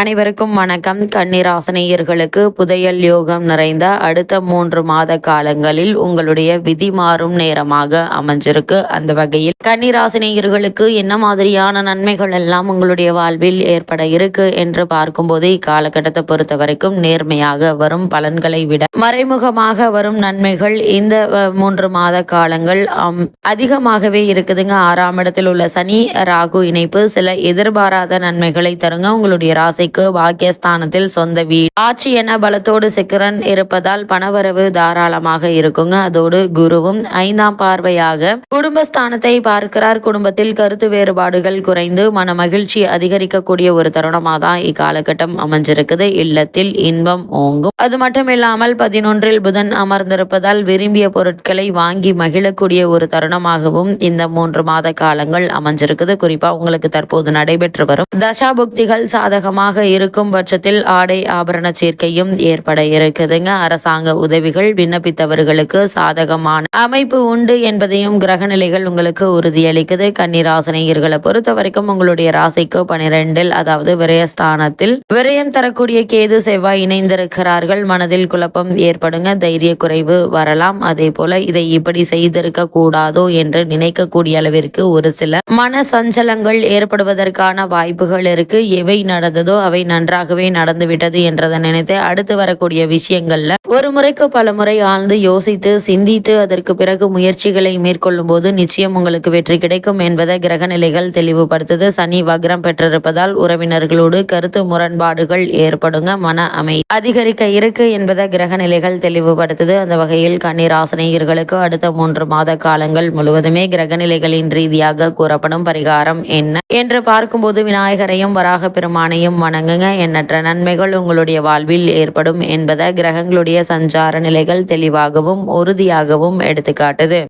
அனைவருக்கும் வணக்கம். கன்னிராசினியர்களுக்கு புதையல் யோகம் நிறைந்த அடுத்த 3 மாத காலங்களில் உங்களுடைய விதி மாறும் நேரமாக அமைஞ்சிருக்கு. அந்த வகையில் கன்னிராசினியர்களுக்கு என்ன மாதிரியான நன்மைகள் எல்லாம் உங்களுடைய வாழ்வில் ஏற்பட இருக்கு என்று பார்க்கும்போது, இக்காலகட்டத்தை பொறுத்த வரைக்கும் நேர்மையாக வரும் பலன்களை விட மறைமுகமாக வரும் நன்மைகள் இந்த 3 மாத காலங்கள் அதிகமாகவே இருக்குதுங்க. 6ஆம் இடத்தில் உள்ள சனி ராகு இணைப்பு சில எதிர்பாராத நன்மைகளை தருங்க. உங்களுடைய ராசிக்கு பாக்கியஸ்தானத்தில் சொந்த வீடு ஆட்சி என பலத்தோடு சிக்கரன் இருப்பதால் பணவரவு தாராளமாக இருக்குங்க. அதோடு குருவும் 5ஆம் பார்வையாக குடும்பஸ்தானத்தை பார்க்கிறார். குடும்பத்தில் கருத்து வேறுபாடுகள் குறைந்து மன மகிழ்ச்சி அதிகரிக்கக்கூடிய ஒரு தருணமாக தான் இக்காலகட்டம் அமைஞ்சிருக்குது. இல்லத்தில் இன்பம் ஓங்கும். அது மட்டும் இல்லாமல் 11இல் புதன் அமர்ந்திருப்பதால் விரும்பிய பொருட்களை வாங்கி மகிழக்கூடிய ஒரு தருணமாகவும் இந்த 3 மாத காலங்கள் அமைஞ்சிருக்குது. குறிப்பா உங்களுக்கு தற்போது நடைபெற்று வரும் தசாபுக்திகள் சாதகமாக இருக்கும் பட்சத்தில் ஆடை ஆபரண சேர்க்கையும் ஏற்பட இருக்குதுங்க. அரசாங்க உதவிகள் விண்ணப்பித்தவர்களுக்கு சாதகமான அமைப்பு உண்டு என்பதையும் கிரக நிலைகள் உங்களுக்கு உறுதியளிக்குது. கன்னிராசினியர்களை பொறுத்த வரைக்கும் உங்களுடைய ராசிக்கு 12இல் அதாவது விரயஸ்தானத்தில் விரயம் தரக்கூடிய கேது செவ்வாய் இணைந்திருக்கிறார்கள். மனதில் குழப்பம் ஏற்படுங்க. தைரிய குறைவு வரலாம். அதே போல இதை இப்படி செய்திருக்க கூடாதோ என்று நினைக்கக்கூடிய அளவிற்கு ஒரு சில மன சஞ்சலங்கள் ஏற்படுவதற்கான வாய்ப்புகள் இருக்கு. எவை நடந்ததோ அவை நன்றாகவே நடந்துவிட்டது என்றதை நினைத்து அடுத்து வரக்கூடிய விஷயங்கள்ல ஒரு முறைக்கு பல முறை ஆழ்ந்து யோசித்து சிந்தித்து அதற்கு பிறகு முயற்சிகளை மேற்கொள்ளும் போது நிச்சயம் உங்களுக்கு வெற்றி கிடைக்கும் என்பதை கிரக நிலைகள் தெளிவுபடுத்துது. சனி வக்ரம் பெற்றிருப்பதால் உறவினர்களோடு கருத்து முரண்பாடுகள் ஏற்படுங்க. மன அமைதி அதிகரிக்க இருக்கு என்பதை கிரக நிலைகள் தெளிவுபடுத்துது. அந்த வகையில் கன்னிராசினியர்களுக்கு அடுத்த 3 மாத காலங்கள் முழுவதுமே கிரக நிலைகளின் ரீதியாக கூறப்படும் பரிகாரம் என்ன என்று பார்க்கும்போது, விநாயகரையும் வராக பெருமானையும் வணங்குங்க. எண்ணற்ற நன்மைகள் உங்களுடைய வாழ்வில் ஏற்படும் என்பதை கிரகங்களுடைய சஞ்சார நிலைகள் தெளிவாகவும் உறுதியாகவும் எடுத்துக்காட்டுது.